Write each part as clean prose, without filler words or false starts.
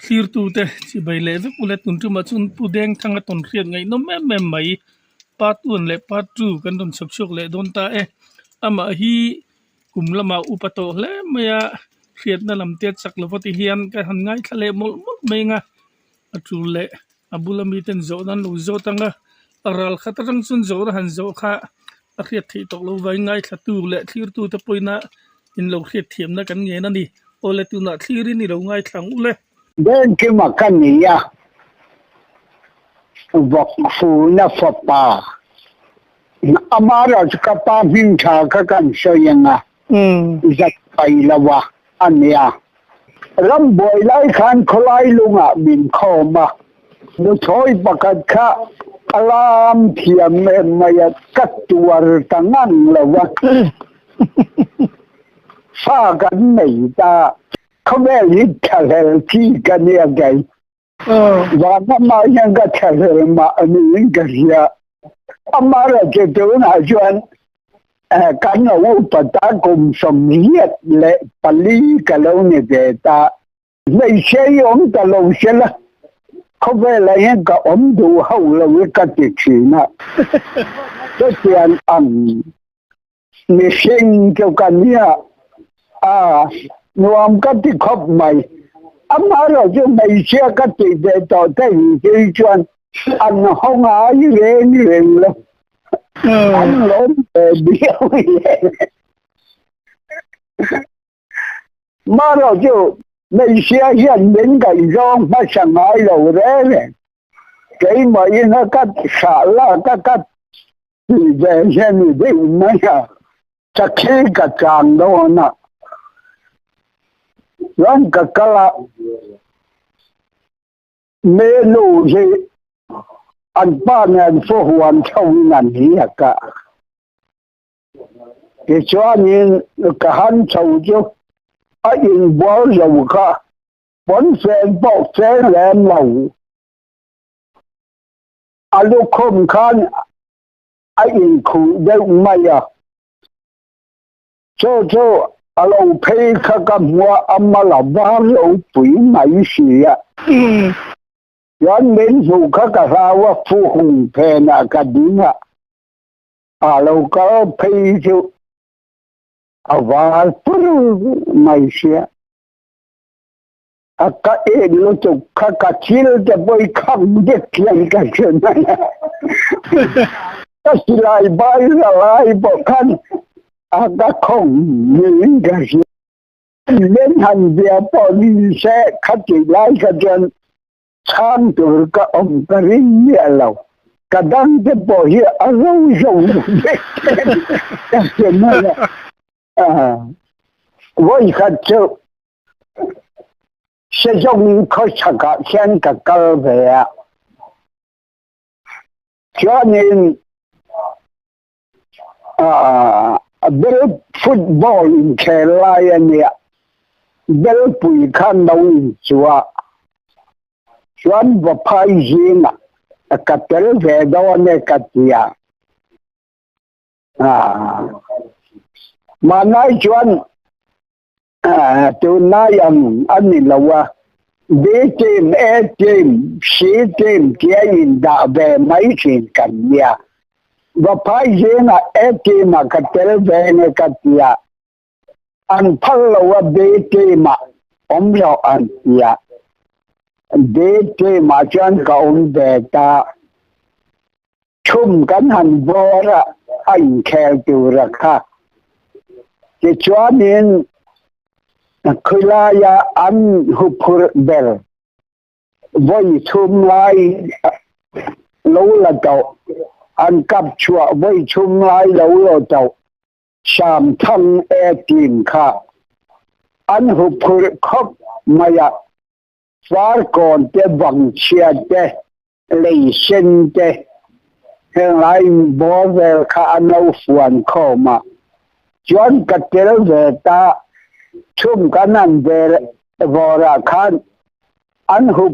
clear tu te chi bai le ve pule tun tu ma chun pu deng thanga ton riat ngai no mem mai part 1 le part 2 kan don chok le don ta ama hi kumlama upato le maya riat na lam te chak lo ti hian ka han ngai thale mol mol mai nga atu le abulami ten zo dan lo zo tanga aral khatarang chun zo han zo kha a riat thi tok lo vai ngai thatu le clear tu te poina in lo riat thiam na kan nge na ni ole tu na clear ni lo ngai thlang ule bên cái mà cái này à vật phụ na phật bà amara cái ba bình thà cái cảnh soi à rất phải là wa anh à lâm bồi lại khăn khơi luôn à mình khó mà nó thôi bắt cái alam thiam em mày cắt tuar tangan là wa pha cái này ta không ai biết trả lời chi cái này cái và nó nói những cái trả lời mà những cái gì mà là cái chỗ nào chuyện cái nào cũng ta cùng sống nhiệt lệ bali cái lâu như thế ta lấy xe ông ta lâu xe là không phải là những cái ông đủ hậu là cái cái chuyện nào cái chuyện mình sinh cho cái này nuam cái thì khóc mày mà rồi chứ mày xe cái thì để tao thấy cái chuyện anh không ai lên lắm anh lớn biểu mà rồi chứ mày xe hiện đến cái rong bắt sang ai đâu đấy cái mà nó cái xả là cái thì về xem thì biết mấy à chắc khi cái tràng đó nè yang kakala melu je anpan an fohuan thong nan hi ka ke chuanin ka han chau jo a in bol lo ka bon sen bo sen lam lo alu khom khan a in khu de maya cho alo phê khá cầm hoa âm là ba lỗ quỷ máy xì ạ Yon đến dù khá cả rao phu hùng phê nà cả dính ạ alo có phê chú và phú máy xì ạ cả ế lô chục khá cả chill cho bôi khăm đếc lên cả chuyện này ta xì lại bay ra lại bộ khăn đã không những cái gì đến hành việc bỏ đi xe khắc chỉ lại cái chuyện tham từ cái ông cái riêng nhẹ lâu cái đăng cái bỏ hiện ở lâu rồi cái chuyện này với cái chuyện sẽ dùng khó chắc cả xem cái cơ về cho nên bel football in Kerala nia bel pui khan đâu chua chuan va phai jina katel ve do ne katia mà nói chuan tu nai an ni lawa B team A team C team kia in da ve mai chin kan nia và phải riêng là eti mà cái tel về này cái tia anh phật là bt mà ông lo anh tia bt mà chân cái ông về ta chum cái hành vô ra anh kêu tu ra cả cái cho nên khi là ya anh hụp bel với chum lại lâu là đâu anh cặp chùa với chung lại lâu rồi đâu sàm thăng e tìm khá anh hụp khóc maya phát còn tế bằng chia tế lấy sinh tế hiện lại bó về khá anh âu phuan khổ mà chọn cả tế về ta chung cả nằm về vô ra khăn anh hụp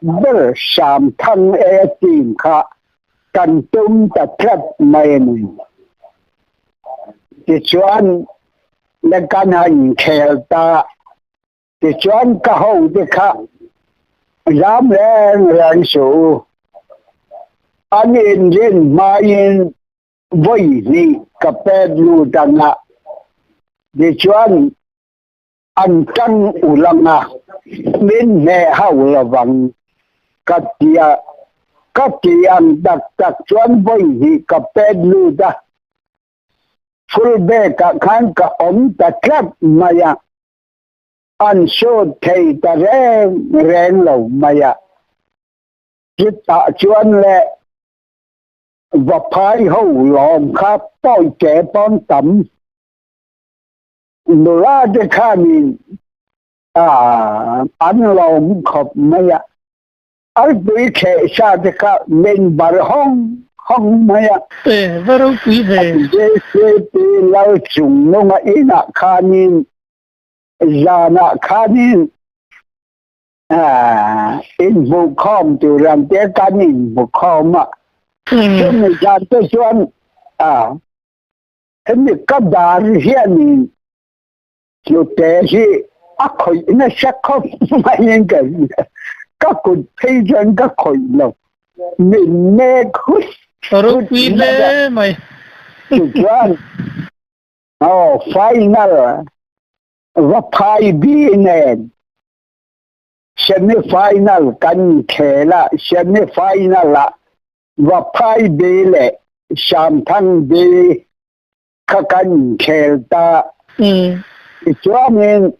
bel sàm thăng e tìm khá cần tung ta thất mền thì chuan là căn hành khèo ta thì chuan cả hậu thì khác dám lên số anh in trên mai in với gì cặp lu đằng ạ để chuẩn anh căng u lăng à nên mẹ hậu là bằng các chị anh đặc chuẩn với gì cặp lu đằng fullback ka khan ka ta club maya an so thei ta reng lo maya kita chuan le và phai hậu lòng khá bói trẻ bón tắm nô ra để khá mình ăn lòng khóc maya ở đuôi khẽ xa để khá mình bảo hong maya vào đâu quý về Jadi lau chung nunga ina kanin zana kanin in bu khom tu ran te kanin bu khom a ni jan te chuan ni ka dar hian chu te hi a khoi na sak khom mai yen ka ku phei jan ka khoi lo min ne khu vào đâu quý về mày Tujuan final Vapai Binen semi-final kan khela semi-final la Vapai Bele Sham Thang Be Kakan Khelta Tujuan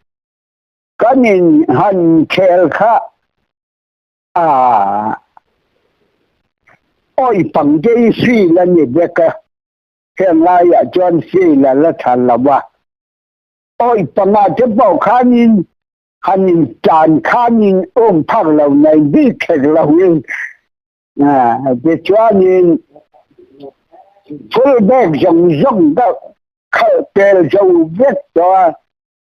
kanin han khel kha oi pang dei si la ni beka hiện nay ở trên phi là thành là ba ôi bằng à chứ bảo khan tràn khan ôm thằng lâu này đi khẹt lâu nhưng để cho nên fullback dòng đó khởi tèo dầu vết cho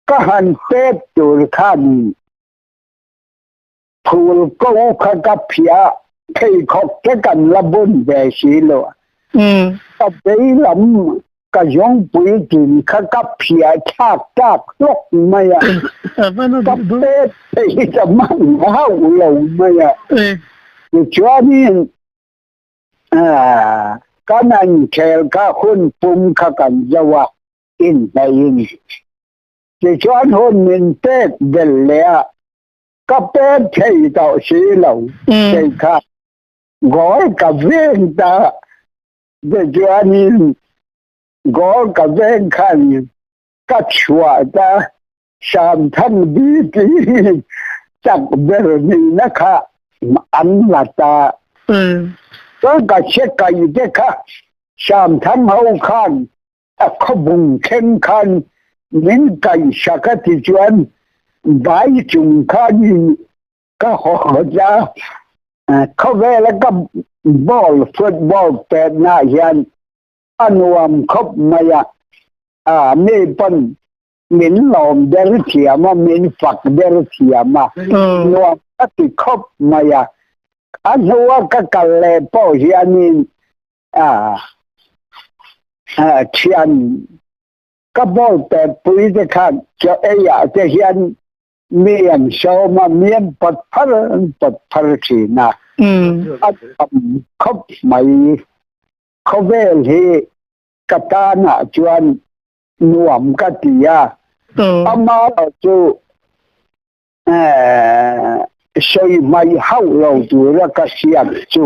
các hành tép từ khan phù câu khăn cặp phía thì khóc cái cần là bốn về xí lộ tập đấy lắm cả giống bụi tiền khắc cấp phía chạc lúc mày tập đấy thìจะมั่งhao lâu mày cho nên cái này kêu cả hôn pum khắc cảnh jawa in đây in thì cho anh hôn mình tết đến lẽ cấp tết thì tạo xí lâu thì khắc gói cả viên ta để cho anh có cả bên khăn cắt xóa ta sàm thân bí tí chắc bên này nó khá mà ăn là ta có cả xe cày thế khá sàm thân hậu khăn có bùng khen khăn những cày xa cái thị chuyên bái chung khăn có họ ra có vẻ là cái ball football tệ na hiền anh làm khóc maya mê phân miễn lòng đer thiệt mà miễn phật đer thiệt mà làm cái khóc maya anh hoa cái lệ bao hiền thiền cái ball tệ bùi để khăn cho ấy để hiền miễn sâu mà miễn bật phật chỉ na anh khóc màyเขาเวลเฮกตานะจวนหน่วมกติยาอามาจูช่วยไม่เข้าเราดูแล้วก็เสียงจู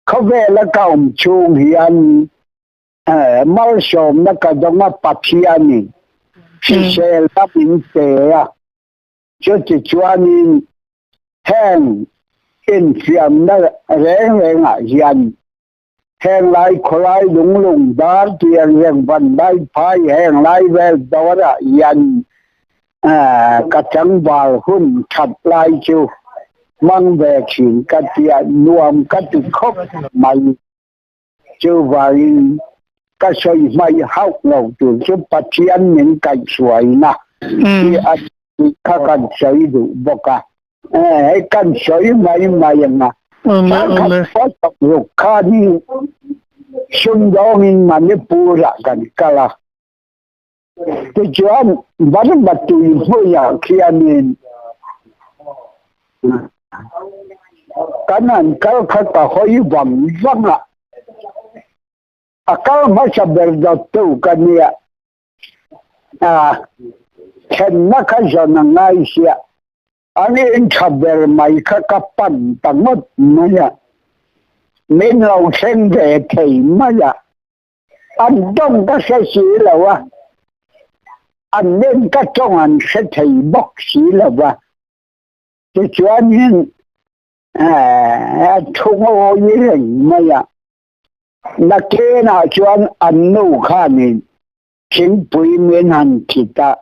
เขาเวลแล้วก็ชูเฮียนมาชมแล้วก็ต้องมาปัจจัยนี่ที่เชลตับินเตะจะจวนแห้งอินเสียมนั่นแรงยันแห่งไรคลายลุงดาร์เทียงแห่งบันไดพายแห่งไรเวลดอระยันกระจังบาลหุ่นขัดลายจูมังแบกขิงกระเทียนวมกระติคบไม่จูวารินก็ใช้ไม่เข้าเราจูจุปัจจัยหนึ่งกันสวยนะที่อาจจะกันใช้ดูบอกให้กันใช้ไม่ยังนะลูกค้านี่ชุนดองอินมันนี่ปูระกันกะละที่จวนวันบัดตุยผู้อยากเขียนนี่ cái này cái khác cả hơi vắng vắng cái mà sẽ bị đào tu cái này khen nó cái giờ nó ngay xia anh em sẽ bị mấy cái pan tăng mất mà mình lâu sinh về thì mà anh đông cái sẽ xí là wa anh nên cái trong anh sẽ thấy bốc xí là wa thì cho nên không có gì mà na ke na cho anh nấu khani chính bùi miền hành kita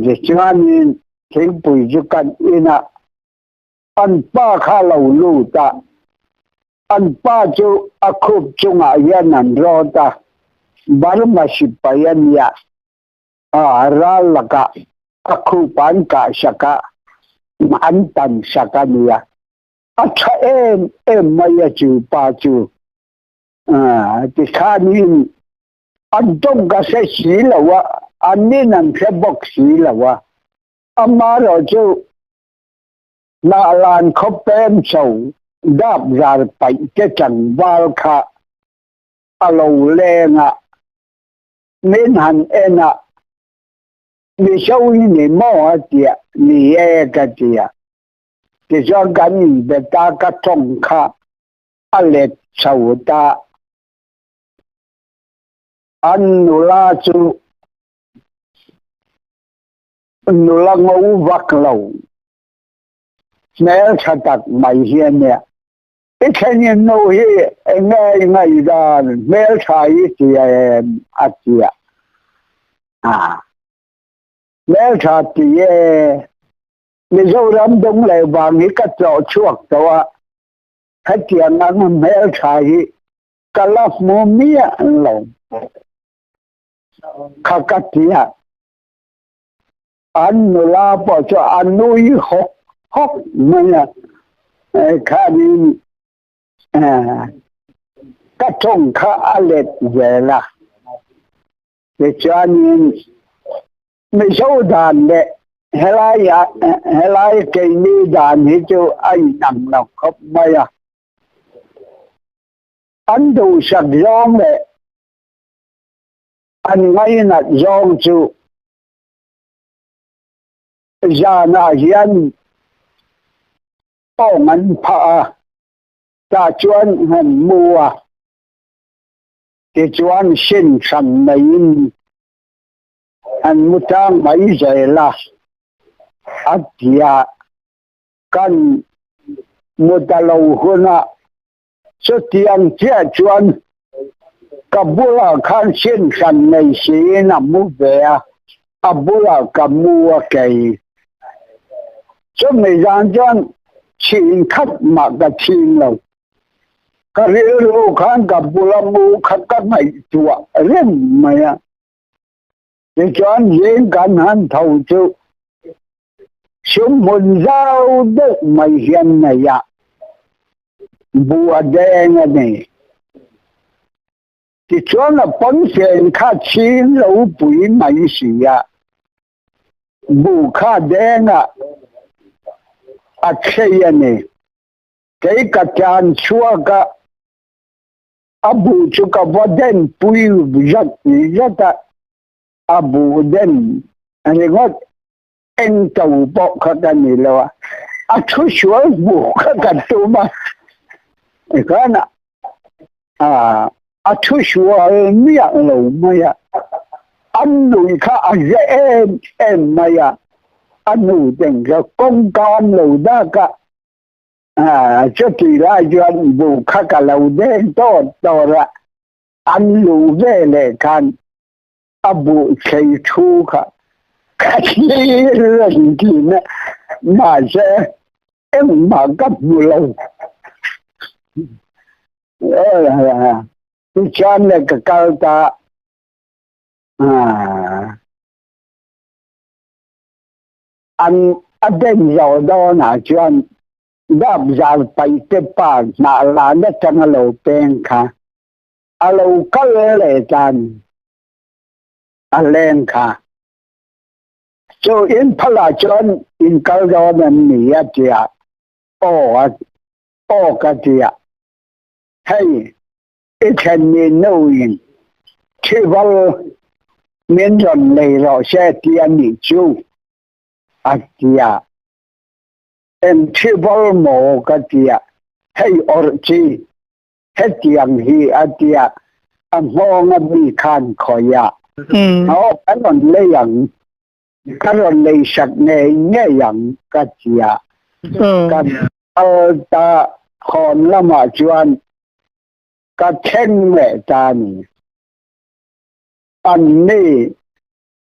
thì cho nên chính bùi cho cần ina anh ba khá lâu lưu ta anh ba cho akub chung ayan anh lo ta baru masih payan ya ra laka akupan ka saka mantan saka niya acha em maya chu pa chu thì khanin anh đông cái sẽ xí là wa anh nên anh sẽ bốc xí là wa amma rồi chứ na lan khóc em sầu đáp ra bảy cái trận vào khá lâu lên nên hắn em vì sao như mò tiệt như cái tiệt thì cho cái gì để ta cái trong khá lệ sầu ta anh nula chu nula ngô vạc lầu mẹ sa tạc mày hiền nè ít khi nhiên nô hi nghe ngày ra mẹ sa hi thì chị mẹ sa thì mình dâu lắm đông lại vào những cái chỗ chuộc đó hết tiền ăn mẹ sa hi cả lắp mua mía lầu kakatia anh la bỏ cho anh nuôi hốc mà khanin các trong khá lệ về là để cho nên mình số đàn đấy hay là cái ni đàn thì cho anh nằm nào khóc mày anh đủ sạch gió đấy anh ngay là do chú ra na hiền ông anh phá ta chuẩn hành mua thì chuẩn sinh sản này anh mua trang mấy giờ là tiệt căn mua ta lâu hơn số tiền chia chuẩn kabula khan sin san nei si na mu ve abula kamu kai cho mấy gian chân chín khát mà cái chín lâu cái lô khan kabula mu khát cái này chua lên mày để cho anh dễ gan hắn thầu chứ xuống một dao đất mày hiền này bùa đen này thì cho là bắn tiền khá chín lâu bụi mấy gì bù khá đen chơi này cái chan chua cả bù chú cả vợ đen bụi rất bù đen anh ngót anh tàu bọc khá đen này là chú chúa bù khá cả tù mà cái nè chú chúa miệng lâu mà anh nuôi khá dễ em mà anh nuôi tình cái công can lâu đó cả cho thì là cho anh bù khá cả lâu đen to ra anh nuôi về lệ khăn bù xây thu khá cái gì lần gì nè mà sẽ em mà cấp bù lâu cái chân này cái cao ta anh đến giờ đó là chuyện đáp ra phải tiếp ba mà là nó chẳng lâu bên cả lâu cái lệ chân lên cả so in phala chon in kaldo na niya tia o ka tia hey it can mean knowing travel miền rộng này rồi sẽ tiền nghỉ chu tia em travel mồ cái tia hey orchi hết tiền hi tia anh mong anh bị khan khỏi ya nó cái còn lấy yang cái còn lấy sạch này nghe yang cái tia cái ta còn là mà chuan cái thanh mẹ ta nè anh nè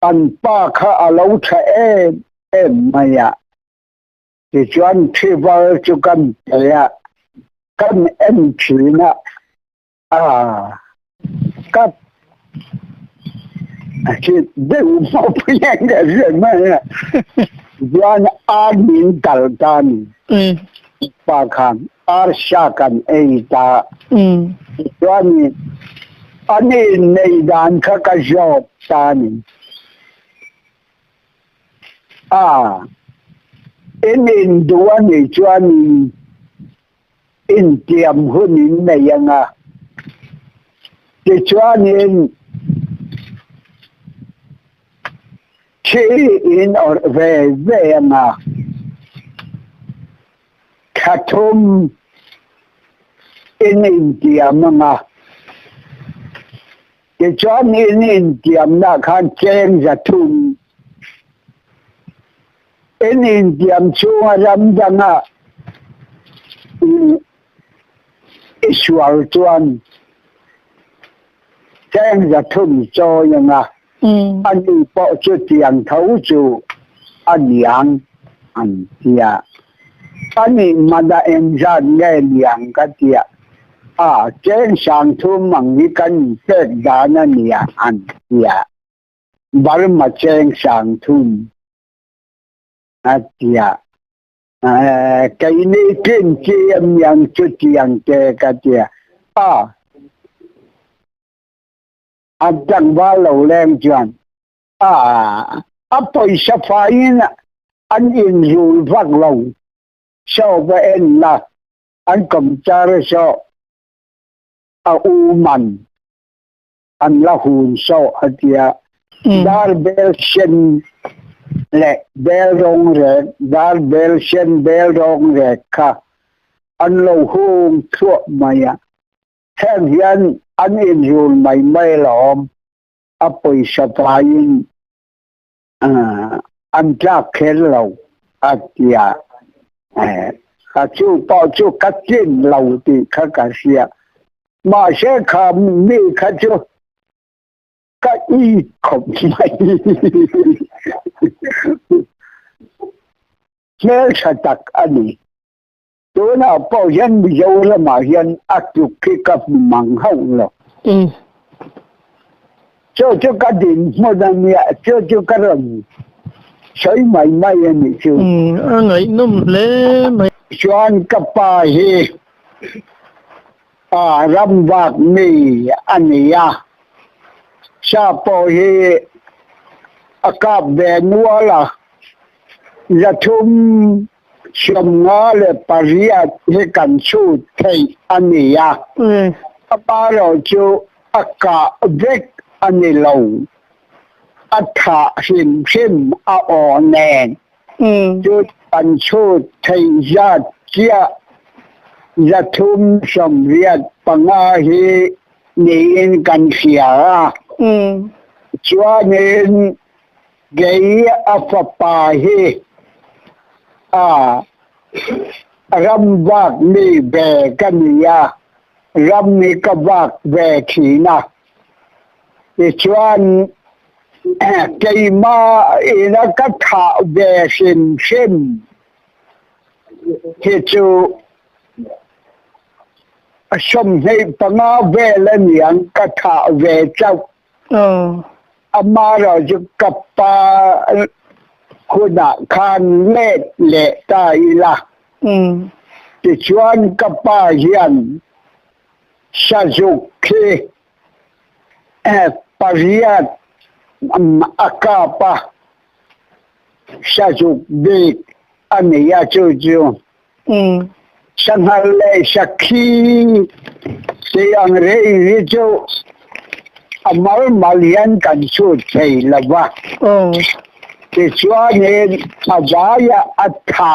anh ba khá ở lâu thế em mày à thì chuan thi vào cho căn em chỉ na các thì đều mau phải nhận được rồi mà chuan an min tal tan ba khang ar sha kan ei ta chuan anh này đàn khá cái job ta nè in đua này cho anh in tiệm hôn in này yang thì cho anh khi in ở về khát thum in tiệm mà thì cho anh in tiệm là khát chen ra thum in tiệm chung ram rằng Israel chuan chen ra thum cho yang anh đi bỏ cho tiền thấu chủ anh yang anh tia anh mà đã em ra nghe liang cái tia chen sang thum mang đi căn tết đã na nia anh tia bảo mà chen sang thum tia cái này trên em yang cho tiền cái tia anh chẳng vào lâu lên chuyện tôi sẽ phải anh in rùi vắt lâu sau với em là anh cầm cha ra sau u man anh là hùn sau atia dar bel sen lệ bel rong rệ dar bel sen bel rong rệ ka anh lâu hôn thuốc mày theo hiện anh in rùi mày lòm tôi sẽ phải anh ra khen lâu atia chú bảo chú cắt trên lâu thì khá cả xe mà sẽ khám mi khá chú cái ý không mày nhớ sẽ tắc anh đi tôi nào bảo dân bị dâu là mà dân ác dục khi cấp măng hông rồi cho cái điện một lần nhẹ cho cái rừng sấy mày anh chứ anh ấy nôm lẽ mày cho anh cấp ba hi ram vạc mì anh sa po hi cặp bè mua là ra thum sầm ngó le paria he cần su thầy anh ba rồi chú cả vết anh lâu thả sim nền chú cần su thầy ra chia ra thum sầm việt bằng hi nên cần xỉa cho nên cái apa hi ram vạc mi về căn ya ram mi ka vạc về khí na thì cho cái mà nó cắt thả về sim thì chú xong thì bằng về lên những cắt thả về trong mà rồi chú cặpคุณคานเล็ดเละตายละที่ชวนกับป้าเฮียนสะจุกที่ปริยัติอากาปะ sa dục dik ani ya chu chu sanghale sakhi si ang rei chu amal malian kan chu thei lawa ti chuanin ajaya atha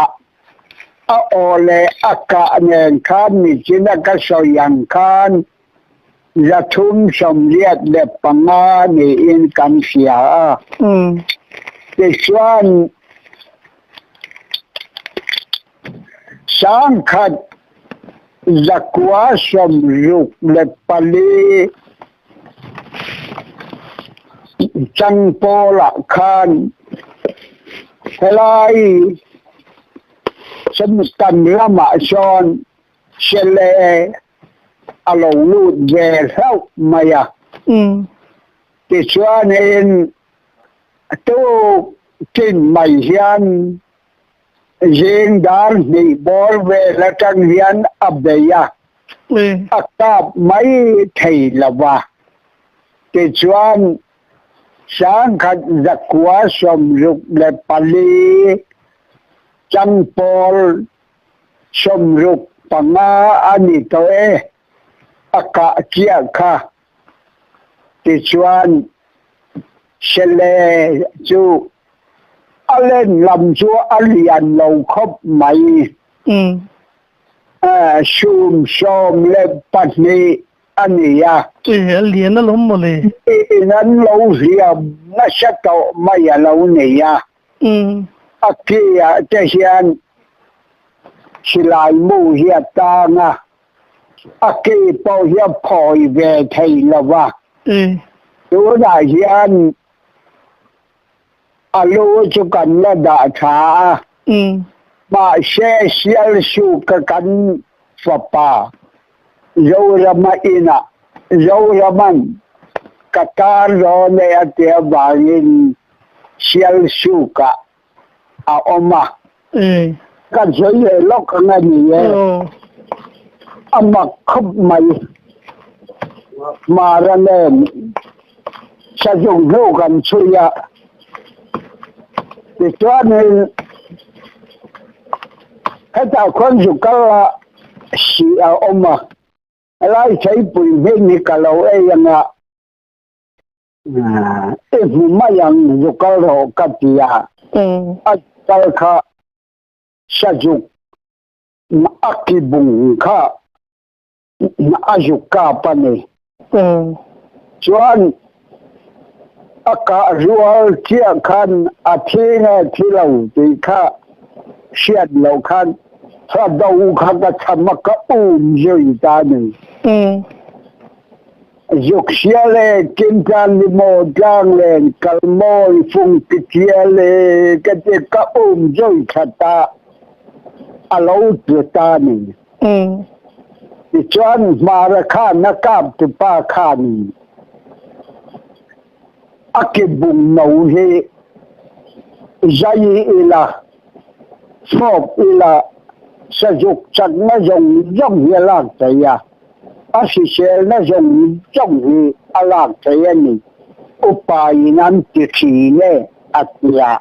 a ole aka nen khan ni china ka soyang khan Zathum somliat le panga ni in kan sia ti chuan sang khat zakwa somruk le pali chang pola khan helai sân cần lama son sele alo lut về help maya ti chuanin tu tin mai hian jing dar ni bor ve la tang hian abdeya akap mai thei lawa ti chuan sang khat zakwa somruk le pali chang pol somruk panga ani to aka chia kha ti chuan sele chu alen lam chu alian lo khop mai sum som le patni ani ya liền nó lắm mà lì nan lo hiam na sa to mai lo ne ya akia te hian silai mu hiat ta nga aki po hiap phoi ve thei lawa tu da hian alo chu kan la da tha ma she sial su ka kan fapa zo rama ina zo raman katar ro ne atia bangin sial su ka a oma kan chơi le lok nga ni ama khop mai maranen sa jong lo kan chuya ti chuan heta kon ju kala si a oma lai chai pui ve ni kalau yanga mu mayang ju kalo katia kal kha sajuk na akibung kha na ajuka pane chuan aka rual chia khan athinga thilau ti kha siat lo khan sa dau kha ka chamaka joi ta ni dục siale kintan limo tlang len kalmoi phung tiele ka te ka joi khata alo tu ta ni ti chuan mara kha na kap tu pa kha ni akibung no he zai ila sop ila sajuk chat na jong ye lak ta ya asisel na jong hi alak ta ya ni upai nan ti thi ne atya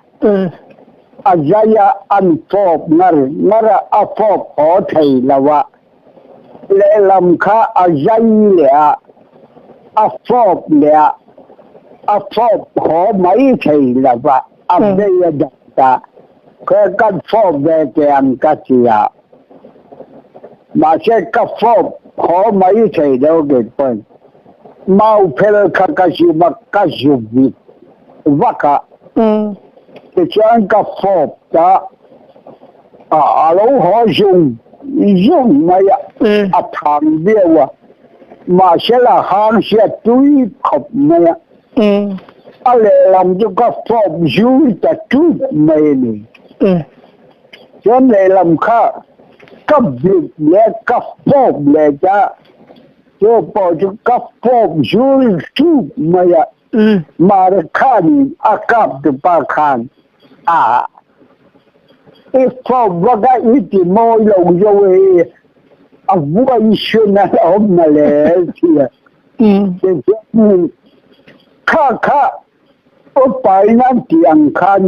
azaya an pop nara a pop ho thei lawa le lam kha azai le a pop le a pop ho mai thei lawa abde ya ta ka kan pop ve te an ka chia ma che ka pop ho mai thei do ge pen mau phel kha ka ji ma ka ju vi vaka ti chuan ka phop ta alo ho dùng mai a thang dewa ma shela hang sia tui khop mai ale lam ju ka phop ju ta tu mai ni chuan le lam kha ka bi le ka phop le cha cho po ju ka phop ju tu mai ma ra khan akap tu pa khan phop waga iti mo lo yo a vua ishuna om na le tia kha o pai nan tiang khan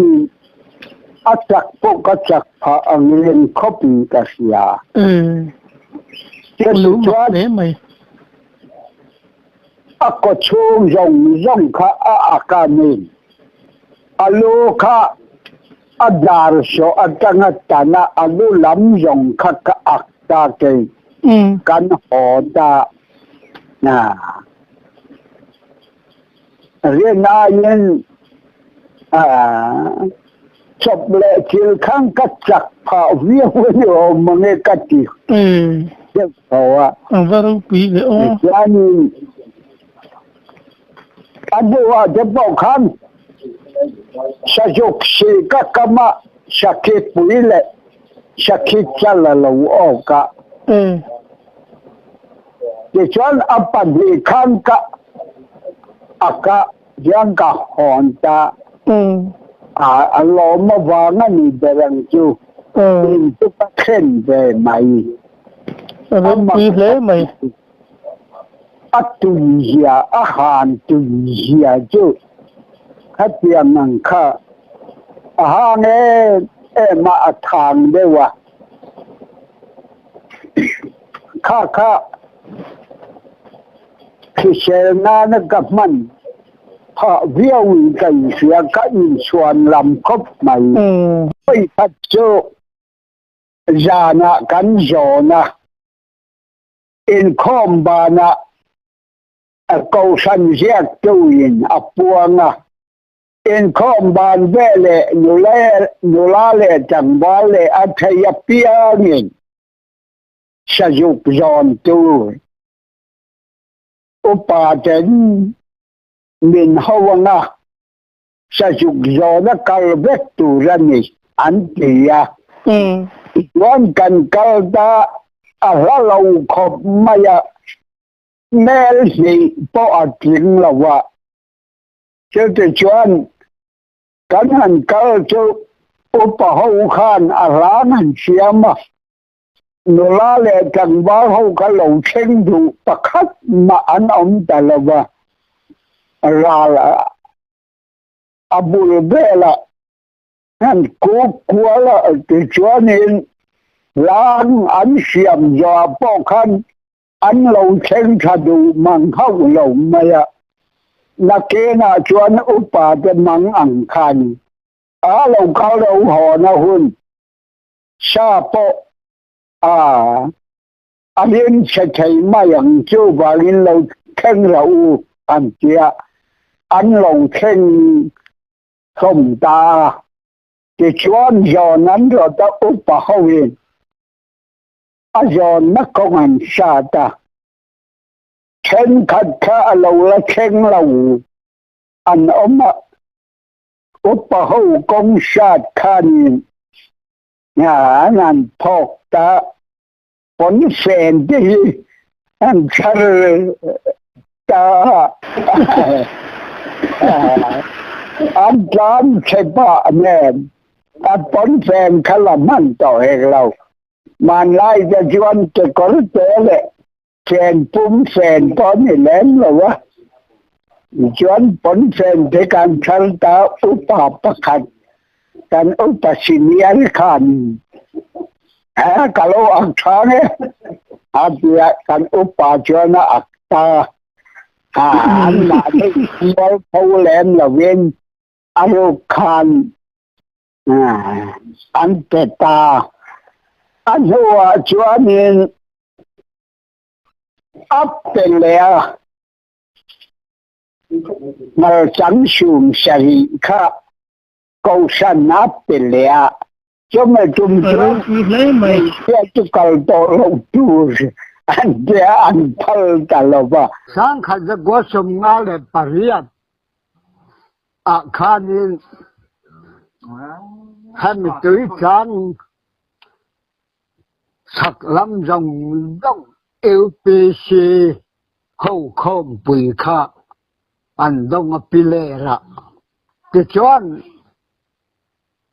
chặt bộ có chặt phá anh lên copy cả xia cái lũ số mà thế mày có chung dòng khá cả mình alo khá dar so atang tana alu lam dòng khá cả ta cái kan ho ta na riêng ai chụp lệ chiều khang cắt chặt phao viếng với nhiều mà nghe cắt chỉ tiếp theo và đâu bị cái anh đua tiếp vào khăn sa dục si các kama sakit bui lệ sakit chala lâu ô cả để cho apa di khang cả aka yang cả hòn ta alo mà vang ni derang chu tin tu pa khen về mày bị thế mày tu ya han tu ya chu khát tiền năng kha nghe mà thang de wa kha khi xe na nó gặp mình họ viêu cảnh xưa các in xuân làm khóc mày bây thật cho già nạ cắn gió nạ in khom bà nạ cầu sân giết châu in buông in khom bàn về lệ nụ la lệ chẳng bá lệ thầy bia nghìn sa dục giòn tu Opa đến mình hầu sa dục gió nó cao vết tu ra nè anh kìa ngon cần cao ta lá lâu khop maya mẹ gì bỏ tiếng là vợ chứ thì chuyện cắn hành cao cho Opa hậu khan lá hành xiêm mà nô la lệ chẳng bao hậu cả lâu sinh đủ bạc khắc mà anh ông ta là vợ ra là abul bela han ko kuala ti chuanin lang an siam zo po khan an lo cheng thadu mang hau lo maya na ke na chuan upa te mang ang khan a lo ka lo ho na hun sa po alien che thei mai ang chu valin lo khen rau an chia anh lòng khen không ta thì chọn giòn anh rồi ta úp vào hậu yên giòn nó không hành xa ta khen thật khá lâu là khen lâu anh úp vào hậu công sát khá nhìn anh thọc ta vẫn phèn đi anh khá ta anh dámใช่ป่ะเนี่ยผลแฟนขลังมันต่อเองเรามันไล่จะชวนจะกอดเตะเลยแฟนปุ่มแฟนตอนนี้แล้วหรอวะชวนผลแฟนในการชัลตาอุปปักขัดกันอุปสินียขันkalau aksan ada kan upa chwana akta anh là cái bố phô lên là viên alo khan anh tệ ta anh hùa chúa nên ấp tên lệ mà chẳng xuống sari khá câu sanh ấp tên lệ cho mà chúng lấy mày chú cầu tổ lâu chú anh phal talova sang khaza gosum ngale pariat khanin han tui chan sak lam dong LPC hậu khom pui kha an dong pilera ke chuan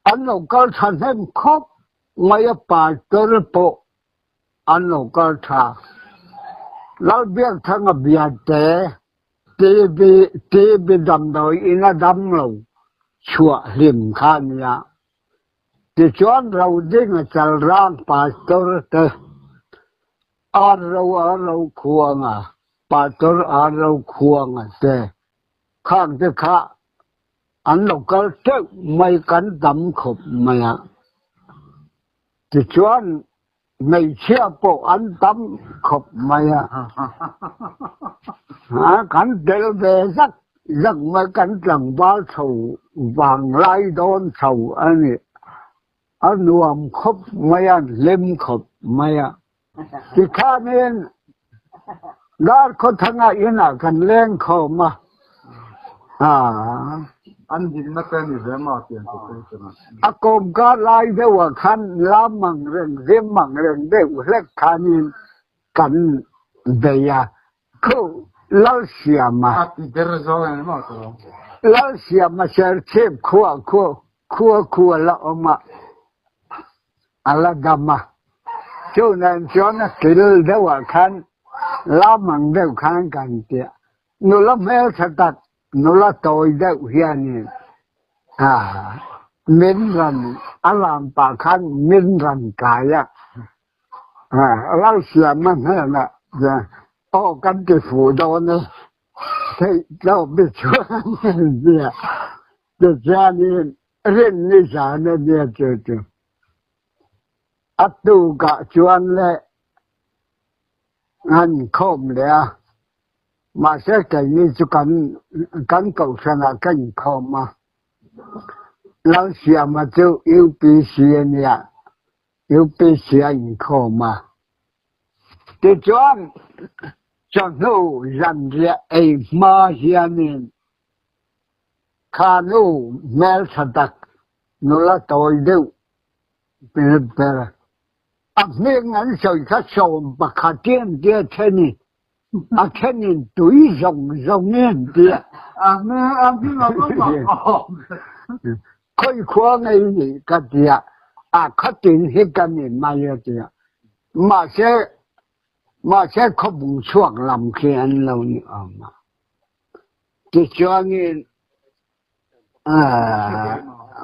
an lo kal than hem khop ngai pa tor po anh nói câu thà, lão biết thằng ở biển té, tê bị đâm đôi, ina đâm lâu, chua liềm khan ya, thì chọn rau đinh là chal rang pastor te rau khuang à pastor rau khuang à te khang te kha anh local te mai kan dam khop mai à thì chọn ngày chia bộ anh tắm khop mai à kan del về rất mai kan chẳng bao sầu vàng lai đón sầu anh nuông khop mai à lem khop mai à thì khá nên đó có thằng ai yên à cần lên khổ mà anh chỉ nói cái gì vậy mà tiền của tôi à cùng có lại đâu à khăn làm bằng riêng bằng đều hết khăn nhìn cần về à cứ lao xia mà thì cái rồi này mà tôi lao xia mà sẽ chép khua là mà ala gamma cho nên cho nó kêu đâu à khăn làm bằng đều khăn cần tiệt nó làm hết thật nó là tôi đâu hiện mình rằng làm bà khăn mình rằng cái lao xia mà thế là căn cái phủ đó này thì đâu biết cho nên gì để cho nên riêng như sao nó biết chứ tu cả chuan lệ anh không lẽ mà sẽ cái như cho căn cầu sang là căn không mà lão xia mà cho yêu UPC anh không mà thì chuan cho nó rằng là mà hiện nên khá nó mel thật nó là tôi đâu bên mình anh soi khách sâu bạc khát tiền địa thiên nhiên túi rồng nên địa mình anh chỉ nói có khơi khoa ngay gì cái địa khát tiền hết cái này mà địa mà sẽ không buông xuống làm khen lâu nữa mà thì cho nên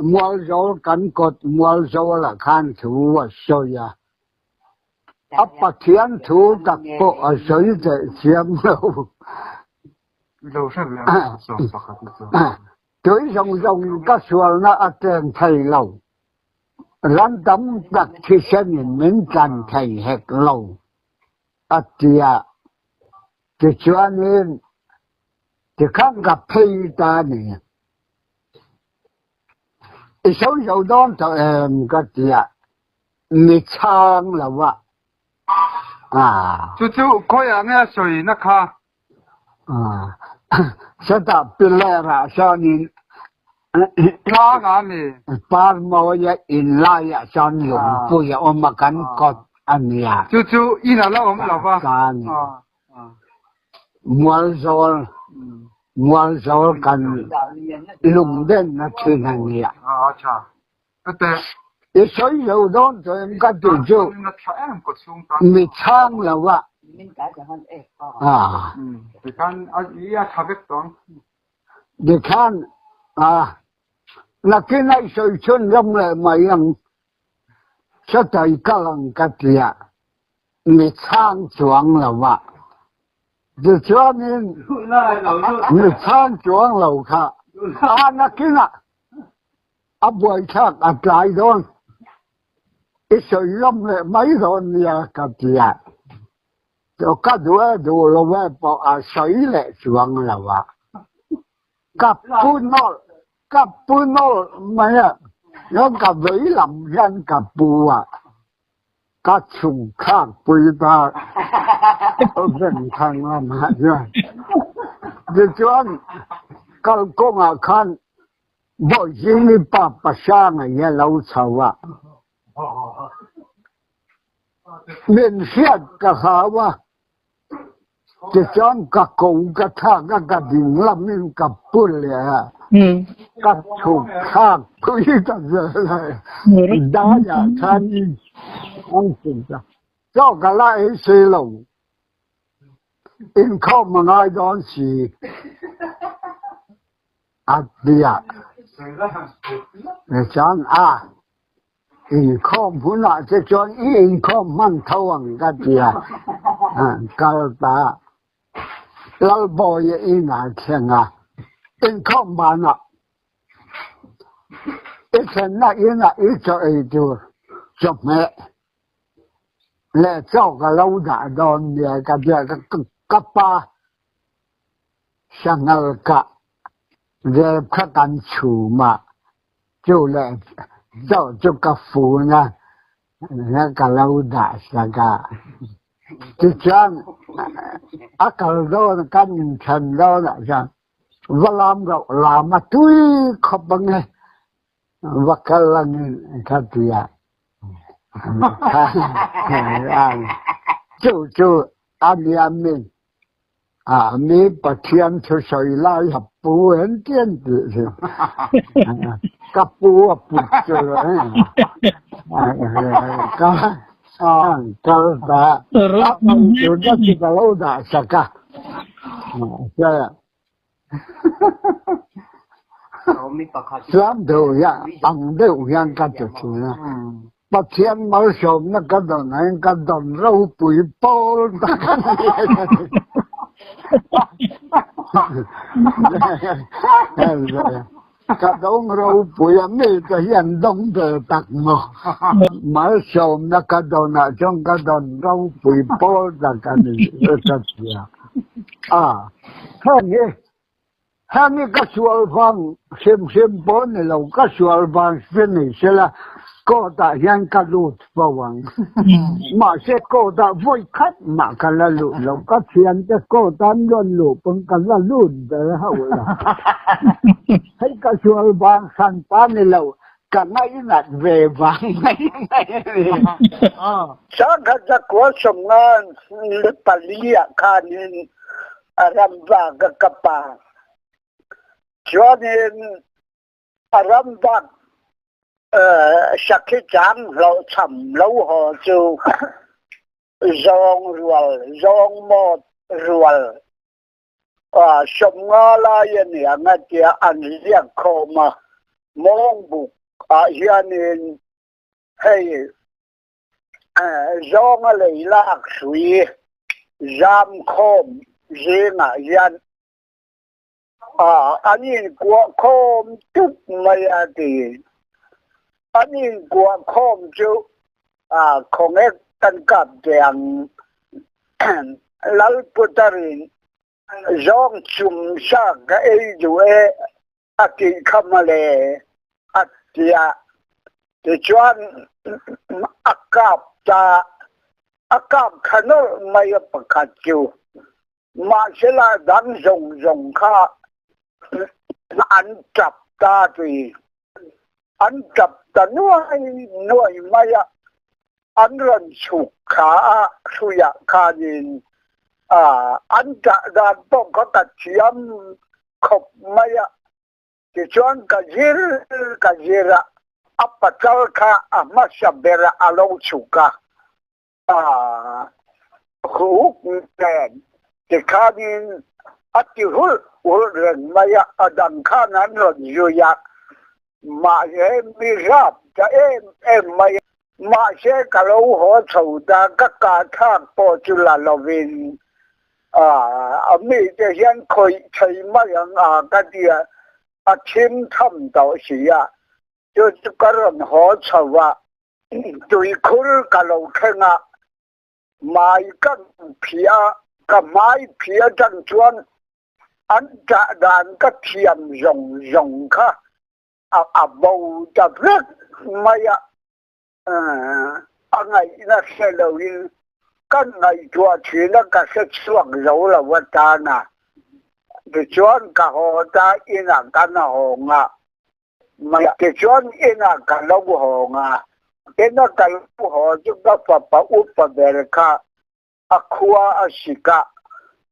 mua rau cắn cột mua rau là khan thú và sôi thiên thú các bộ ở sới để chiếm lâu lâu sao vậy tới rong các xuân nó trên thầy lâu lăn tấm đặt thì sẽ nhìn mình cần thầy hệt lâu thì cho nên thì không gặp thầy ta này số dầu đó cho em cái gì mi chang là vậy chú coi anh ấy soi nó kha sẽ tập pilera cho nên kha cái này par mò ya in la ya cho nên bây giờ ông mà cần cột anh ya chú in là ông là ba mua rồi cần lùng đến nó chuyện này chà thế cái số dầu đó cho em cái tiền chú mi chang là vậy thì kan ý là biết toán để khan là cái này soi chân rong lại mà yang sẽ thấy cái lần cái gì mi chang chuang là vậy để cho nên mi chang chuang là vậy là cái nào buổi khác lại đó cái soi rong lại mấy rồi nhà cái gì cho các đồ là về bỏ sấy lệ chuang là vậy cặp pu nó mà nó cặp với làm dân cặp pu các chung khác pu ta dân thằng mà rồi để cho các công khăn bộ gì bà sang này lâu sau mình xét cả hả chỉ cho các công các thang các đình làm nên các bún lệ các chủ khác quý các giờ này đa nhà than ông xin cho cả lại xe lồng in không mà ai đón gì bia để chọn in khom huna che chon in khom man thawang ka tia kalta lal boy ina khenga in khom bana na ina cho tu chop me le chao ka lâu đã don ya ka dia ka pa sangal ka de ka kan chu ma chu le chao chu ka fu na ka lâu đã sa ka ti chan akal do kan chan do na ja valam ga lama tui khobange vakalang ka tia chú anh em mình mi bát thiên cho sợi lai hợp bù hén tiên tử cặp bù cho cái đó chú đã chỉ có lâu đã sao cả làm đâu ya ăn đâu yang cái chỗ này bát thiên mở sớm nó cái đó này cái đó rau bụi bò ta cái đó rau bụi mấy cái hiện đông de tắc mà mở sớm nó cái đó này trong cái đó rau bụi bò ta cái này cái gì hai mươi cái sual vang xem bốn này là cái sual vang xem này sẽ là cô ta hiện cái lụt vào vang mà sẽ cô ta vui khách mà cái là lụt là cái chuyện cái cô ta luôn lụt bằng cái là lụt đấy hậu là hay cái sual vang san pan này là cái này là về vang này sáng cái của sông ngan lực palia khan ram vang cái capa cho nên ram vang sắc cái trắng lâu chậm lâu họ chú rong một ruột sông ngã la yên này ngay kia ăn riêng khô mà mong bụng hiện nên hay rong lấy lạc suy giam khom riêng hiện anh nhìn qua khom chút mấy thì anh nhìn qua khom chú không hết tân cặp đèn lal putarin rong chum sa cái ấy rồi aki kamale atia thì chuan akap khanol mai pakhat chu mà sẽ là đang rồng kha ăn chập ta thì ăn chập ta nuôi mai ăn rần sụp khá suya kha nhìn ăn chả đàn bông có cả chiếm khop mai thì chọn cả zira apa chal kha masabera alo chuka huk nen thì kha nhìn ati hul ren mai adang kha nan ron yuya mà em mi rap cho em mai mà sẽ cả lâu họ sầu ta các cả thang po chula lovin mi thì hiện khơi thấy mai cái dia chim thầm đầu xí cho cái人họ sầu tùy khul cả lâu khen mai cái mai phía chân chuan anh trả đàn cái thiềm rồng kha bầu chặt rất mai ngày nó sẽ lâu in cái ngày chùa chuyện nó cả sẽ xuống dấu là vật ta nè thì chọn cả họ ta in cái nào họ mà cái chọn in cả lâu họ cái nó cả lâu họ chúng ta phải bảo út phải về cả aqua asika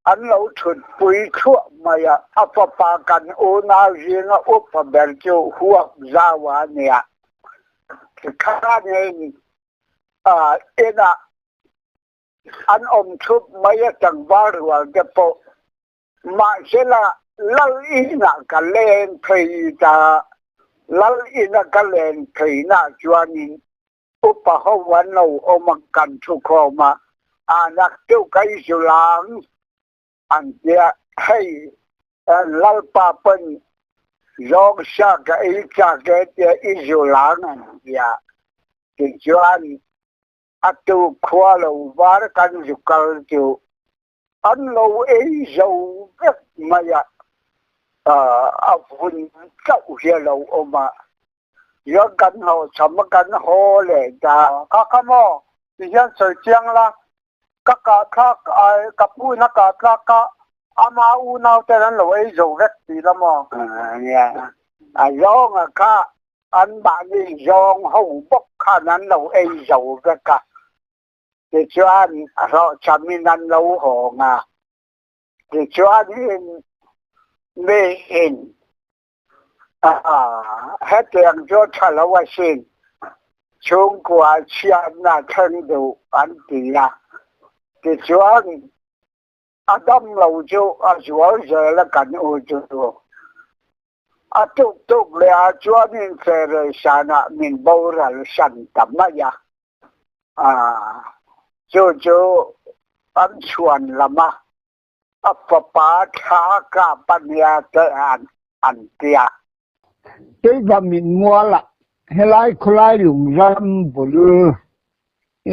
anh lâu thuần bùi thuốc mà phải bảo cần ô nào riêng út phải về cho huộc ra hòa nè cái khác này anh chụp mấy chẳng vào rồi cái bộ mà sẽ là lâu in cái lên thì ta lâu in cái lên thì na cho nên อุปหวันเราอมากันทุกข้อมาอานักเจ้าไก่สุลังอันเดียให้ลัลปาเป็นยองชากับอีจากเดียอิสุลังอันเดียที่จวนอัตุขวาเราวาร์กันจุกัลจูอันเราเอจูเก็บมาอยอาฝุ่นเจ้าเฮียเราออกมายกกันเขาสมกันโหเลยจ้าข้าขโมยที่ยันสวยเจียงละก็กะทักไอ้กับผู้นักกะทักก็อามาอูนาวแต่นั้นเราไอ้โจเวกตีละมอเนี่ยไอ้ยองอะข้าอันบ้านนี้ยองเขาบกข้านั้นเราไอ้โจเวกะที่ชวนเราจำมีนั้นเราหงอ่ะที่ชวนนี่ไม่เห็นให้เตียงโจทย์ละว่าสิ่งช่วงกว่าเชียนน่ะทั้งดูอันดีละที่ชวนอาดัมเราจูอาจวเจอละกันอูจูอาทุกเลยอาจวนินเฟรชานะมินบอรัลชันตัมมายาจูอันชวนละมาอัปปาทากาปัญญาเตอันเตียที่จะมีมัวละให้ไล่คลายหลุมรำบุรุษ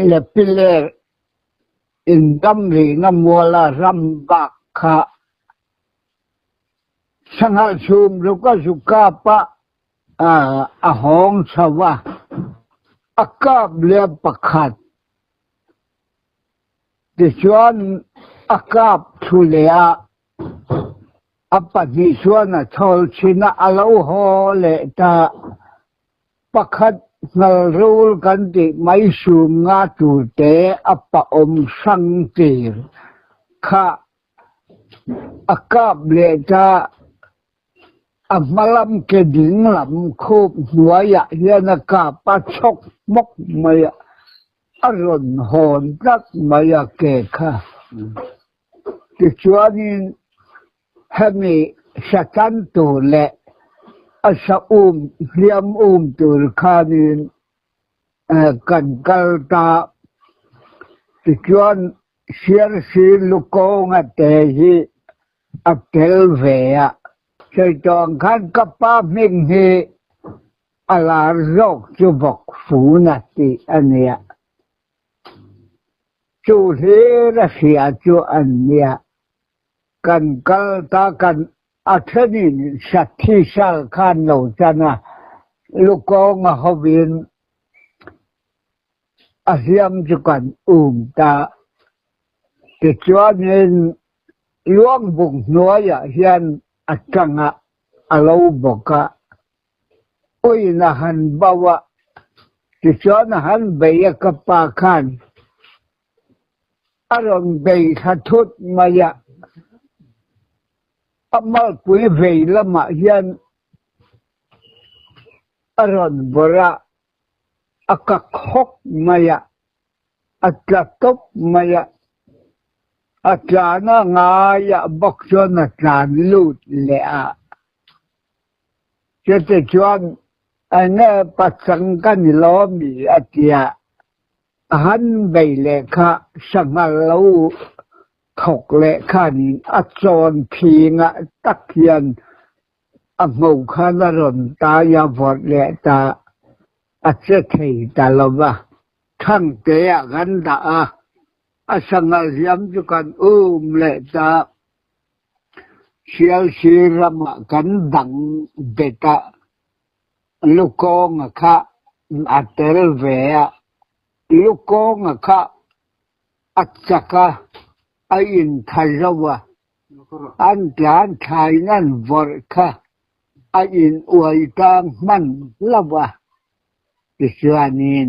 เล็บพิเลอินดัมรีน้ำมัวละรำบักขะสังหารชุมลูกสุกาปะอาหงสวะอากาบเลียปะขัดดิชวนอากาบทุเลียอัปดิชวนทอลชินะอาลาโฮเลตาปะขัดนัลรูลกันติไม่สูงงาตูเตอัปอมสังตีรข้าอากาบเลตาอัมมาลำเกดิ่งลำคูบหัวยะเฮียนกาปะชกมกมายอรุณหอนรักมายเกค่ะที่ชวนนี้ให้มีสัตันตัวเละอาสาเรียมตัวขานินกันกัลตาที่ชวนเชียร์ซีลูกงาเตฮีอัพเทลเวียใช้จองขันกับป้ามิงฮีอาลาโรกจุบกฟูนัติอันเนี้ยจูเฮรัสเซียจูอันเนี้ยกันกัลตากันอัฐนินสัตที่สัลขันโนจันะลูกงาฮวินอาเซียมจุกันตาติดจวนเงินล้วงบุกนัวยาเฮียนอัจฉงะอาลูบกะอุยนะฮันบาวะติดจวนฮันเบียกับปาคันอารมณ์เบียขัดทุดมายะอามาปุยเบียละมาเฮียนอารมณ์บระอักขกมายะอัจฉตุบมายะอาจารย์งายบักชนอาจารย์ลุดเละจะชวนอันนี้ปัจจังกันล้อมีอาเจียหันไปเลขาสังาลูถกเลขานินอัจรพีงะตักยันอังงูขานรนตายาบดเลตาอัจเจติตาลบะทั้งเตียกันดาอาสังอาเซียมจุกันเลตาเชียลชีรำกันดังเบตาลูกงค่ะอัตเตอร์เวียลูกงค่ะอัจฉกะอินทายวะอันจานชายนั่นวรค่ะอินอวยตางมันละวะดิฉันนี่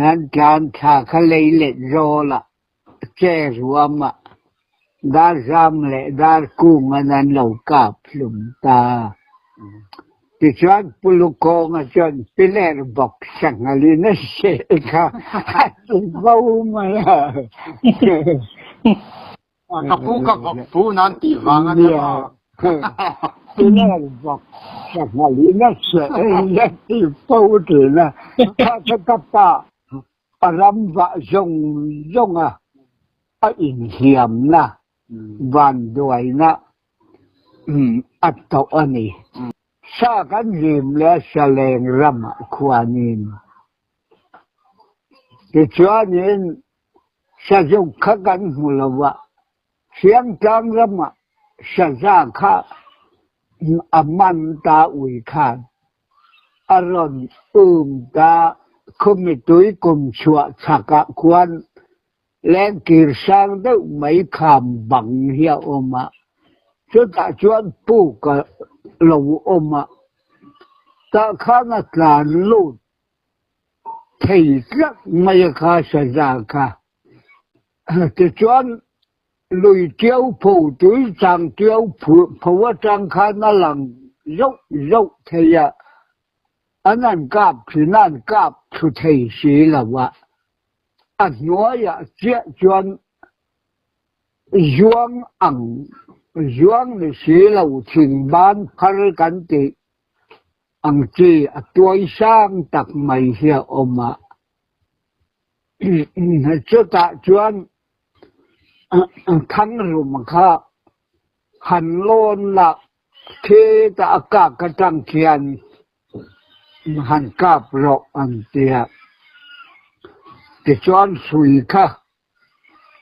อันจานชาคเลยเล็ดโรละเจรัวมาดาร์จามเล่ดาร์กุ้งอันนั้นเรากับลุมตาดิฉันปุลุกงจนพิเลร์บอกสังอาลีนเชค่ะบ้ามาละกับผู้นั้นตีฟังอันนี้ Thế là bọc sạc ngà lý nó sẽ nhất thì phâu thì là ta sẽ cấp bà râm vạ rông à in hiểm na van đuổi na tổ anh sa cái dìm lẽ sa leng râm khoa nhìn thì cho nên sa dùng khắc gắn mù là vạ xiang trang râm sa ra khá man ta ủy khan aron ta khôngมีตุ้ยกุมชัวชักะควรแรงกีรสร้างได้ไม่คำบังเหี่ยวมาจนตาจวนปูก็ลงมาตาข้านักการลูดที่รักไม่ค่าสจาค่ะแต่จวนลุยเจ้าผู้ตุ้ยจังเจ้าผู้เพราะว่าจังข้านั่งหลังยกเทียอันนั้นกับที่นั่นกับทุเทศีละวะอันน้อยเจ้าจวนยวงในศีละทิ้งบ้านคารกันติอังจีตัวสร้างตักไม่เหี่ยวมาเจ้าตาจวนทั้งรุมข้าหันโลนละเทตะอากาศกระจังเขียนหันกาบรออันเตียติจวนสุยค่ะ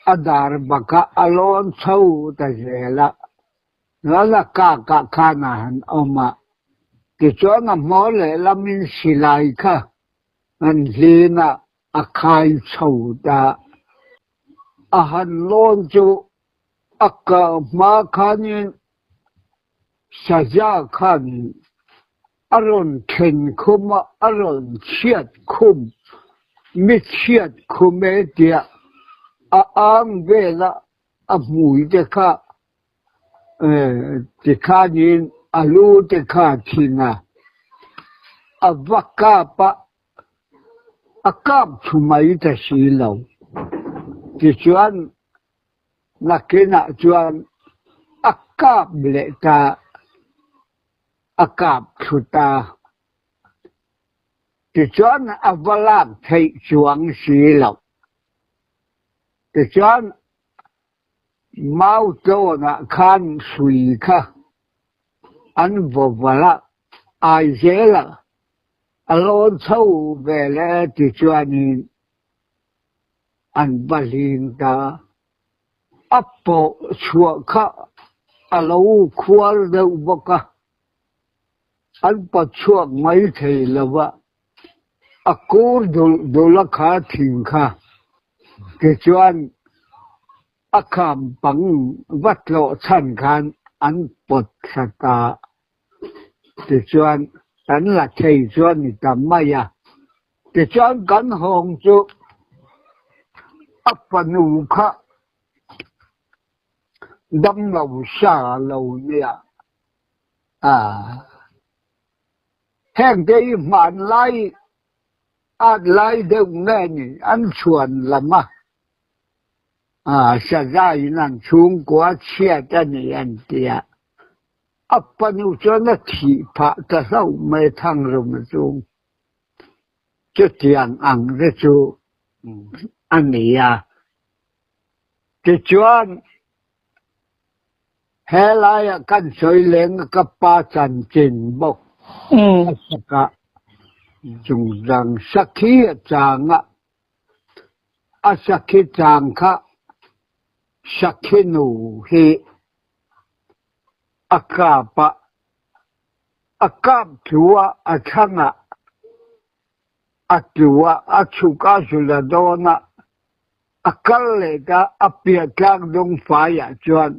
อดาร์บักอลอนเช่าแต่เจละแล้วละกากะขานาหันออกมาติจวนมอเลละมินสิไลค่ะอันลีน่ะอาคายเช่าตาอาหันลอนจูอากามาขานินสะจาขานินอารมณ์เข็นคุมอารมณ์เชียดคุมไม่เชียดคุมเดียอ้างเวลามุยเด็กข้าเด็กข้านี่ลูเด็กข้าทิ้งวักกาปะกาบชุมาอิตาสีเหลาที่จวนนักเนะจวนกาบเล็กอากาศสุดาที่จวนวลาไทยจวงสีเหลาที่จวนมาโจนะขันสุยค่ะอันบวละไอเจละอารมณ์เช่าเวลาที่จวนนี้อันบาลินตาอัปโปชัวค่ะอารมณ์ควรเดือบกะอันปัจจุบันไม่เท่ละวะกูดูละขาทิ้งค่ะเกี่ยวกับคำปังวัดโลชันขันอันปดสตาเกี่ยวกับอันละเทจวนนี่ทำไม่ยากเกี่ยวกับกันหงจุปนูค่ะดำเราชาเราเนี่ยแห่งได้มันไล่อาจไล่เดิมแน่นี่อันชวนละมาสะใจนั่นชุงกว่าเชียจะนี่อันเดียปนุจนะที่พระจะเศร้าไม่ทั้งรมจุงจะเตียงอังเรจูอันนี้จะชวนเฮลายกันสวยเล้งกับป้าจันจินบอกสักจุงจังสักขีจางสักขีจางค่ะสักขีนูฮีอากาปะอากาบชัวช่างชัวชุกาสุลดอนะกัลเลกาเปียกางดงไฟจวน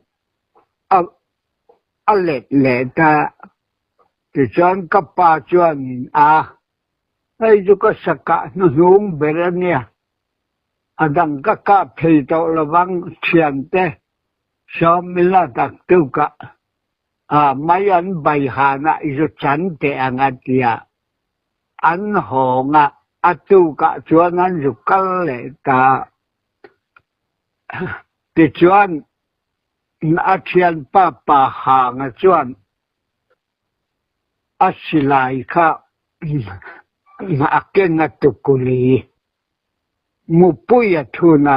เล็ดเล็ดที่จวนกับป้าจวนไอ้จุกสกัดนุ่งเบรเนียดังก็กาเพยตระวังเชียนเตชอมมิลาตักตุกะไม่อันใบหานะอิจุฉันเตอังอัตยาอันหงตุกะจวนนั้นจุกัลเลกาที่จวน na thian pa hang a chuan a silai kha na ken na tukuli mu puya thuna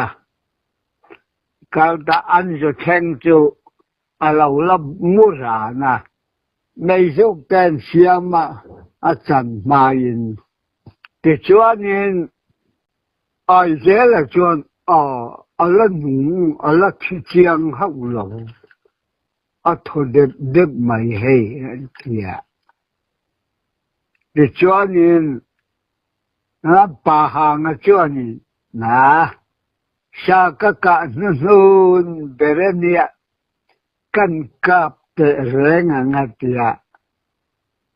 kalda anjo theng chu alo la mura na nei zo ten siama a chan main te chuan in ai zela chuan ala nu ala thi chiang hau lo a tho de mai he tia te chuan in na pa hang a chuan in na sa ka nun berenia kan kap te renga ngatia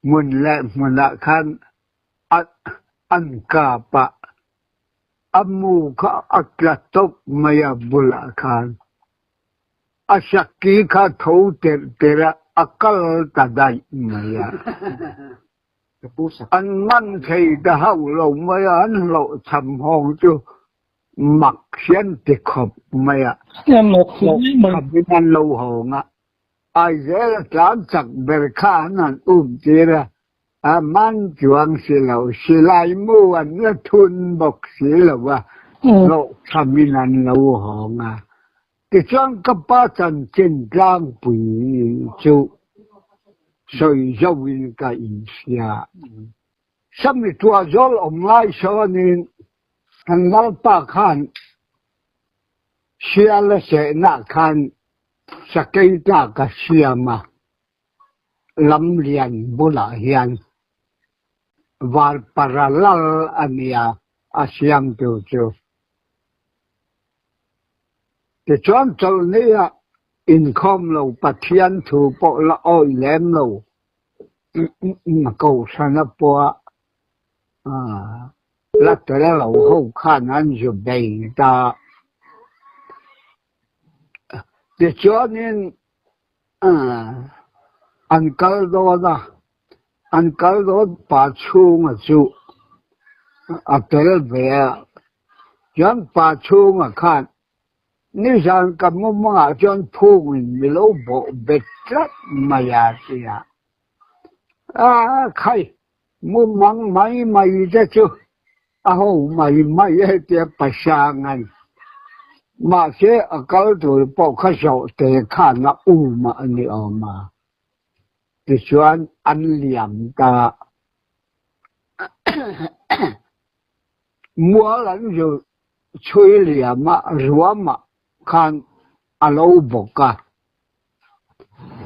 mun la khan an kapa amu kha aklatok maya bula khan asaki kha tho tera akal tadai maya an man thei da hau lo maya an lo cham hong chu mặc xiên thì khop maya em một khối mà khop lâu hồng á ai dễ là tám chặt bề khá nan chỉ ra man chuang xì lâu xì lai mu anh nó thun bọc xì lâu à lộ tham nan lâu hồng à cái chuang cấp ba chân trên trang bùi chú soi dâu in cái in xia sắm đi tua dol ông lai sao nên thằng lão ba khan xia là sẽ nã khan sa cây ta cả xia mà lâm liền bù la hiền var paralal ania asiam tiêu tiêu cái chuyện châu này income lâu pathian thu bộ là oi lem lâu mà cầu san po là tới là lâu hậu khăn anh chụp đầy ta để cho nên anh câu đó bà chu mà chu tới về chọn bà chu mà khăn nếu rằng cầm một mảng chọn phu mình lâu bộ bết rất mà gì khai mua măng mày ra chứ hầu mày thì phải sang anh mà sẽ ở cái tuổi bỏ khá sầu thì khả năng mà anh ở mà thì chuyện ăn liềm ta mua lần rồi chơi liềm mà rùa mà khăn lâu bỏ cả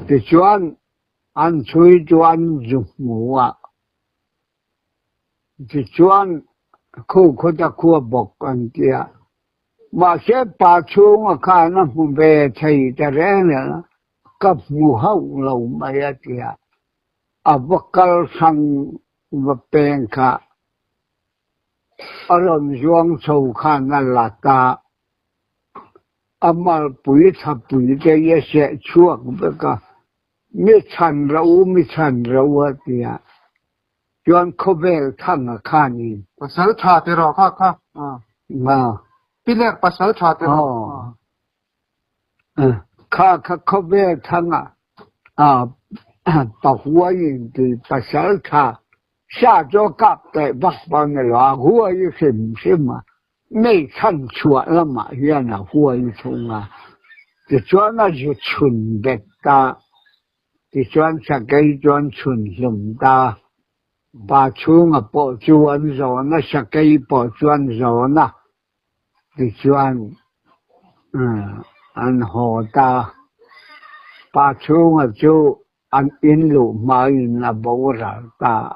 thì chuyện ăn chơi chuyện dùng ngủ thì chuyện khu ta khu bọc anh kia mà sẽ bà chú mà khá nó không về thầy ta rẽ nữa cấp mù hậu lâu mày kia bất cơ sang và bèn cả ở lần doang sâu khăn là ta mà bùi thập bùi cái sẽ chuộng với cả mi chăn rau kia chuyện có về thằng khăn đi pasal cha te ro kha mà pilek pasal cha te ro kha có về thằng bảo hoa yên thì pasal cha xa cho cặp tại bắc bằng người là hoa yên xem mà mấy thằng chuột lắm mà hiện là hoa yên chung thì cho nó就chuẩn biệt ta thì cho sa cây cho chuẩn dùng ta bà chú mà bỏ chuan rồi nó sa cây bỏ chuan rồi nè thì chuan ăn hồ ta bà chú mà chú ăn in lụ mà in là bố ra ta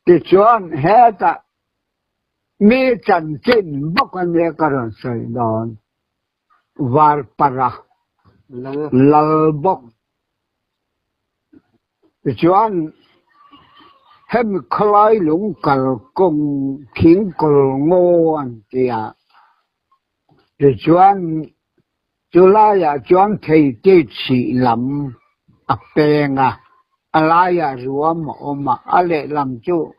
thì chuan hết ta mi chân trên bắc anh nghe cái rồi sợi đòn var para lal bok thì chuan hem khai lũng cờ công khiến cờ ngô anh kia thì chuan chú la ya chuan thầy tê chỉ lắm bèn la ya rùa mà lệ làm chú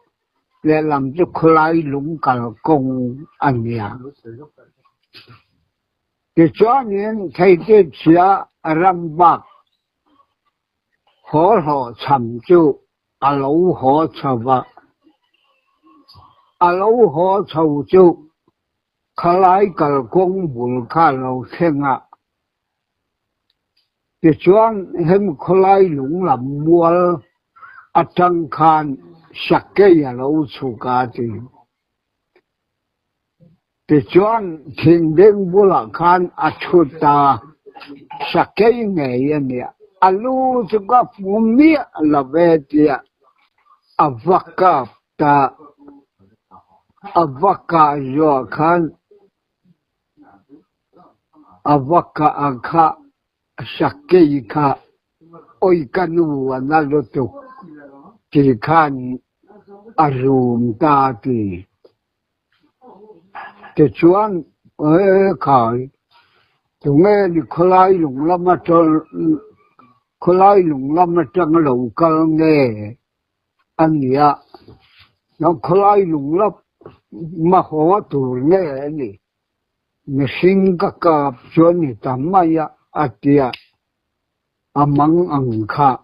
khai lũng cờ công anh kia thì cho nên thấy cái chia làm bạc họ chăm chú lâu họ chăm bạc lâu họ chăm chú khai lại cái công vụ khai lâu xem à thì cho hem khai lại lũng làm mua ở trong khan sắc cái lâu chú cả thì cho thiên đêm bù la khan ở chút ta sắc cái ngày này alu chú cả phụ mi là về thì avaka ta avaka yo khan avaka akha sakei kha oi kanu analotu ti khan arum ta ti te chuan khai chúng nghe đi khơi lùng lâm mà cho khơi lùng lâm mà trong lầu cơ nghe anh nhỉ nó khơi lùng lâm mà họ tụ nghe này mình sinh các cặp cho nên tạm mày à tiệt amang ang kha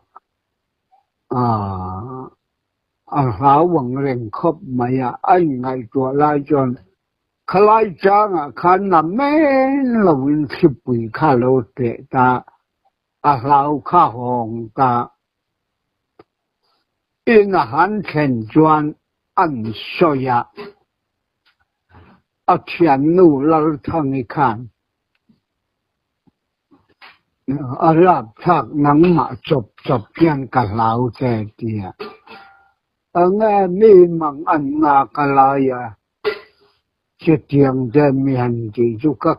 háo bằng rèn khóc mày anh ngày tuổi lai chọn khai trang khan nằm men lâu khip bụi kha lâu tệ ta háo kha hồng ta in han khen chuan anh soya thiền nu lal thang khan Arab thak nang ma chop pian ka lau te tia anga mi mang an na ka la ya che tiang de mi han ji ju ka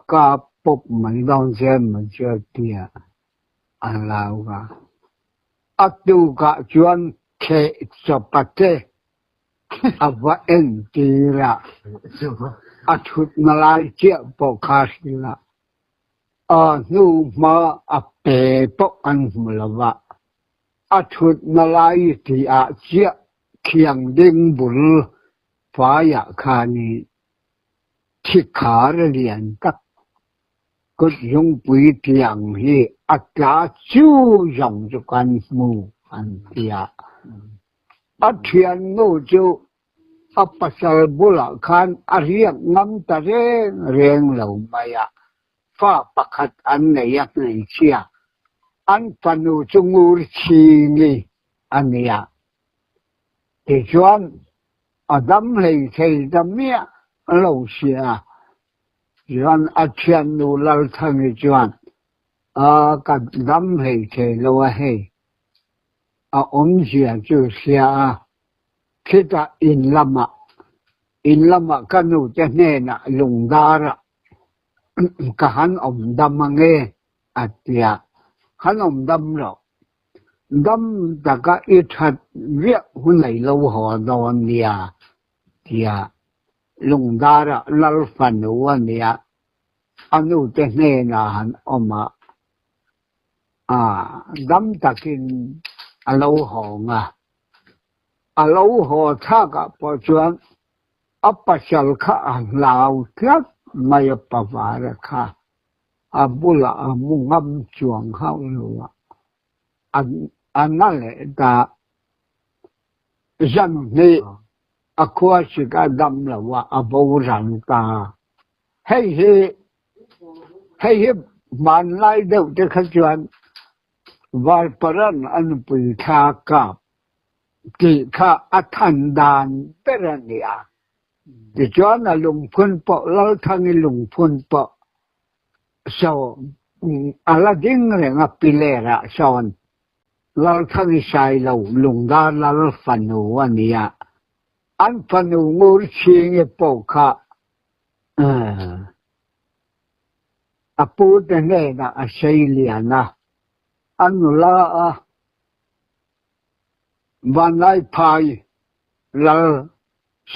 pop man dong je ma che tia an lau ga atu ga chuan ke chopate ava en tira atut malai che po khasila nu ma ape po an mulawa atut malai ti chia khiang ding bul phá ya khani thi khar lian tak ko yung pui tiang hi atla chu yong chu kan mu an tia athian no chu apasal bula khan ariak ngam ta reng lo maya fa pakhat an nei yak nei chia an panu chungur chi ni ania te chuan adam lei thei damia lo sia chuan athian nu lal thang chuan ka dam lei thei lo he om sia chu sia kita in lama kanu te ne na lungdara kahan om dam nge atia han om dam lo dam daga ithat viet hun nei lo ho don nia tia lungdara lal fanu ania anu te ne na han oma dam takin alo ho nga alo ho thaka po chuan apasal kha lao thiat mai pavara kha abula amungam chuang hau lo anale da jan ne akwa shiga dam la wa abo ran ta hey man lai deuh te kha chuan var paran an pui kha ka ki kha athan dan perania thì cho là lùng phun bọ lâu thang lùng phun bọ sau Aladdin này ngập pile ra sau lâu thang sai lâu lùng đa lâu phanu ania an phanu ngồi chi nghe bọ kha apu thế này là sai liền na an la van lai phai lâu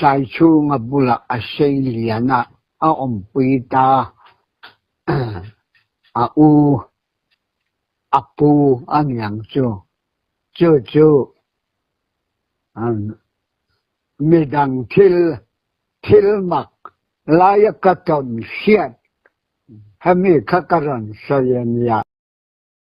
sai chu ngabula asay liana ompita apu anyang chu midang til mak laya katon siat hami khakaran sayan ya